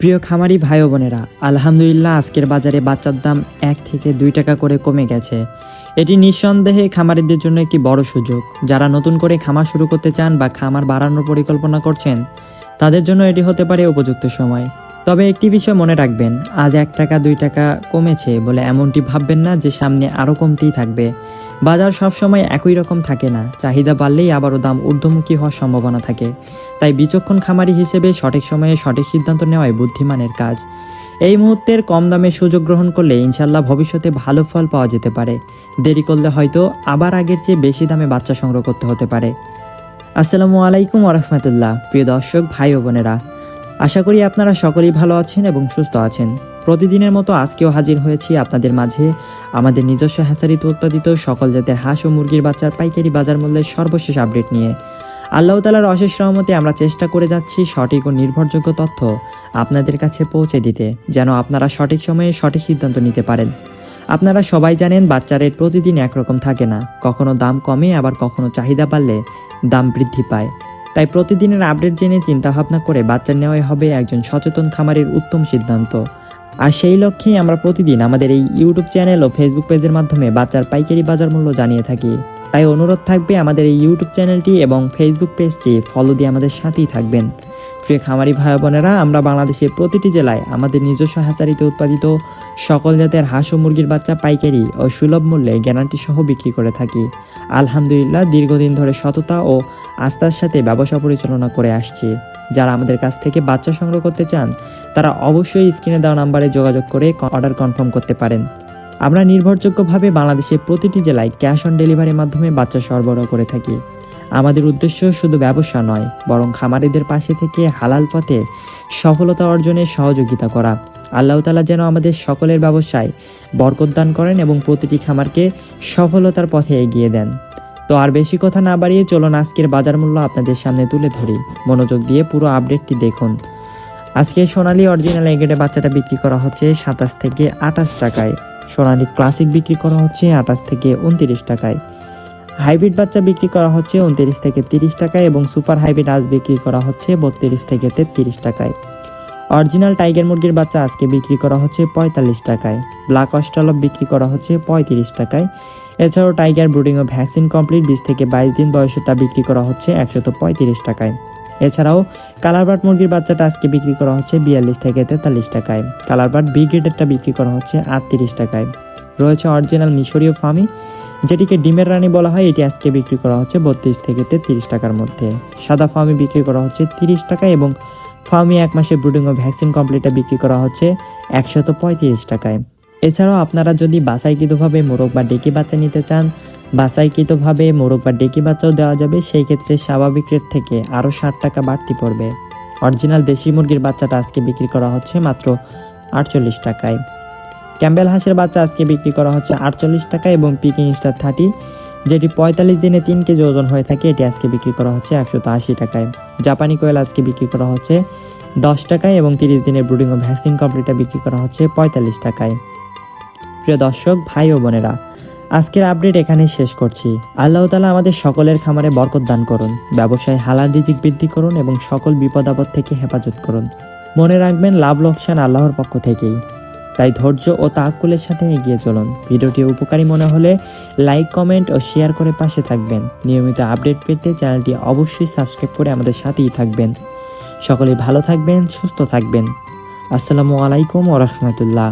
প্রিয় খামারি ভাই ও বোনেরা, আলহামদুলিল্লাহ আজকের বাজারে বাচ্চার দাম 1 থেকে 2 টাকা করে কমে গেছে। এটি নিঃসন্দেহে খামারিদের জন্য একটি বড় সুযোগ। যারা নতুন করে খামার শুরু করতে চান বা খামার বাড়ানোর পরিকল্পনা করছেন, তাদের জন্য এটি হতে পারে উপযুক্ত সময়। তবে একটি বিষয় মনে রাখবেন, আজ 1 টাকা 2 টাকা কমেছে বলে এমনটি ভাববেন না যে সামনে আরও কমতেই থাকবে। বাজার সবসময় একই রকম থাকে না, চাহিদা বাড়লেই আবারও দাম ঊর্ধ্বমুখী হওয়ার সম্ভাবনা থাকে। তাই বিচক্ষণ খামারি হিসেবে সঠিক সময়ে সঠিক সিদ্ধান্ত নেওয়াই বুদ্ধিমানের কাজ। এই মুহূর্তের কম দামে সুযোগ গ্রহণ করলে ইনশাল্লাহ ভবিষ্যতে ভালো ফল পাওয়া যেতে পারে। দেরি করলে হয়তো আবার আগের চেয়ে বেশি দামে বাচ্চা সংগ্রহ করতে হতে পারে। আসসালামু আলাইকুম ওয়া রাহমাতুল্লাহ। প্রিয় দর্শক ভাই ও বোনেরা, আশা করি আপনারা সকলেই ভালো আছেন এবং সুস্থ আছেন। প্রতিদিনের মতো আজকেও হাজির হয়েছি আপনাদের মাঝে আমাদের নিজস্ব হ্যাচারিতে উৎপাদিত সকল জাতের হাঁস ও মুরগির বাচ্চার পাইকারি বাজার মূল্যের সর্বশেষ আপডেট নিয়ে। আল্লাহ তাআলার অশেষ রহমতে আমরা চেষ্টা করে যাচ্ছি সঠিক ও নির্ভরযোগ্য তথ্য আপনাদের কাছে পৌঁছে দিতে, যেন আপনারা সঠিক সময়ে সঠিক সিদ্ধান্ত নিতে পারেন। আপনারা সবাই জানেন বাচ্চা রেট প্রতিদিন একরকম থাকে না, কখনো দাম কমে আবার কখনো চাহিদা বাড়লে দাম বৃদ্ধি পায়। তাই প্রতিদিনের আপডেট জেনে চিন্তাভাবনা করে বাচ্চা নেওয়াই হবে একজন সচেতন খামারের উত্তম সিদ্ধান্ত। আর সেই লক্ষ্যেই আমরা প্রতিদিন আমাদের এই ইউটিউব চ্যানেল ও ফেসবুক পেজের মাধ্যমে বাচ্চার পাইকারি বাজার মূল্য জানিয়ে থাকি। তাই অনুরোধ থাকবে আমাদের এই ইউটিউব চ্যানেলটি এবং ফেসবুক পেজটি ফলো দিয়ে আমাদের সাথেই থাকবেন। প্রিয় খামারি ভাই বোনেরা, আমরা বাংলাদেশের প্রতিটি জেলায় আমাদের নিজস্ব হ্যাচারিতে উৎপাদিত সকল জাতের হাঁস ও মুরগির বাচ্চা পাইকারি ও সুলভ মূল্যে গ্যারান্টি সহ বিক্রি করে থাকি। আলহামদুলিল্লাহ দীর্ঘদিন ধরে সততা ও আস্থার সাথে ব্যবসা পরিচালনা করে আসছি। যারা আমাদের কাছ থেকে বাচ্চা সংগ্রহ করতে চান, তারা অবশ্যই স্ক্রিনে দেওয়া নাম্বারে যোগাযোগ করে অর্ডার কনফার্ম করতে পারেন। আমরা নির্ভরযোগ্যভাবে বাংলাদেশের প্রতিটি জেলায় ক্যাশ অন ডেলিভারির মাধ্যমে বাচ্চা সরবরাহ করে থাকি। আমাদের উদ্দেশ্য শুধু ব্যবসা নয়, বরং খামারিদের পাশে থেকে হালাল পথে সফলতা অর্জনে সহযোগিতা করা। আল্লাহ তাআলা যেন আমাদের সকলের ব্যবসায় বরকত দান করেন এবং প্রতিটি খামারকে সফলতার পথে এগিয়ে দেন। তো আর বেশি কথা না বাড়িয়ে চলুন আজকের বাজার মূল্য আপনাদের সামনে তুলে ধরি। মনোযোগ দিয়ে পুরো আপডেটটি দেখুন। আজকে সোনালী অরিজিনাল এগেটে বাচ্চাটা বিক্রি করা হচ্ছে 27 থেকে 28 টাকায়। সোনালী ক্লাসিক বিক্রি করা হচ্ছে 28 থেকে 29 টাকায়। হাইব্রিড বাচ্চা বিক্রি করা হচ্ছে 29 থেকে 30 টাকায় এবং সুপার হাইব্রিড আজ বিক্রি করা হচ্ছে 32 থেকে 33 টাকায়। অরিজিনাল টাইগার মুরগির বাচ্চা আজকে বিক্রি করা হচ্ছে 45 টাকায়। ব্ল্যাক অস্ট্রালপ বিক্রি করা হচ্ছে 35 টাকায়। এছাড়াও টাইগার ব্রুডিং ও ভ্যাকসিন কমপ্লিট 20 থেকে 22 দিন বয়সেরটা বিক্রি করা হচ্ছে 135 টাকায়। এছাড়াও কালারবার্ড মুরগির বাচ্চাটা আজকে বিক্রি করা হচ্ছে 42 থেকে 43 টাকায়। কালারবার্ড বি গ্রেডেরটা বিক্রি করা হচ্ছে 38 টাকায়। রয়েছে অরিজিনাল মিশরীয় ফার্মি, যেটিকে ডিমের রানী বলা হয়, এটি আজকে বিক্রি করা হচ্ছে 32 থেকে 33 টাকার মধ্যে। সাদা ফার্মি বিক্রি করা হচ্ছে 30 টাকায় এবং ফার্মি 1 মাসে ব্রুডিং ও ভ্যাকসিন কমপ্লিটটা বিক্রি করা হচ্ছে 135 টাকায়। এছাড়াও আপনারা যদি বাছাইকৃতভাবে মোরগ বা ডেকি বাচ্চা নিতে চান, বাছাইকৃতভাবে মোরগ বা ডেকি বাচ্চাও দেওয়া যাবে। সেই ক্ষেত্রে স্বাভাবিক রেট থেকে আরও 60 টাকা বাড়তি পড়বে। অরিজিনাল দেশি মুরগির বাচ্চাটা আজকে বিক্রি করা হচ্ছে মাত্র 48 টাকায়। ক্যাম্বেল হাঁসের বাচ্চা আজকে বিক্রি করা হচ্ছে 48 টাকা এবং পিকিং স্টার 30, যেটি 45 দিনে 3 কেজি ওজন হয়ে থাকে, এটি আজকে বিক্রি করা হচ্ছে 180 টাকায়। জাপানি কোয়েল আজকে বিক্রি করা হচ্ছে 10 টাকায় এবং 30 দিনের ব্রুডিং ও ভ্যাকসিন কমপ্লিটটা বিক্রি করা হচ্ছে 45 টাকায়। প্রিয় দর্শক ভাই ও বোনেরা, আজকের আপডেট এখানেই শেষ করছি। আল্লাহ তাআলা আমাদের সকলের খামারে বরকত দান করুন, ব্যবসায় হালাল রিজিক বৃদ্ধি করুন এবং সকল বিপদ আপদ থেকে হেফাজত করুন। মনে রাখবেন, লাভ লোকসান আল্লাহর পক্ষ থেকেই। তাই ধৈর্য ও তাওয়াক্কুলের সাথে এগিয়ে চলুন। ভিডিওটি উপকারী মনে হলে লাইক, কমেন্ট ও শেয়ার করে পাশে থাকবেন। নিয়মিত আপডেট পেতে চ্যানেলটি অবশ্যই সাবস্ক্রাইব করে আমাদের সাথেই থাকবেন। সকলেই ভালো থাকবেন, সুস্থ থাকবেন। আসসালামু আলাইকুম ওয়া রাহমাতুল্লাহ।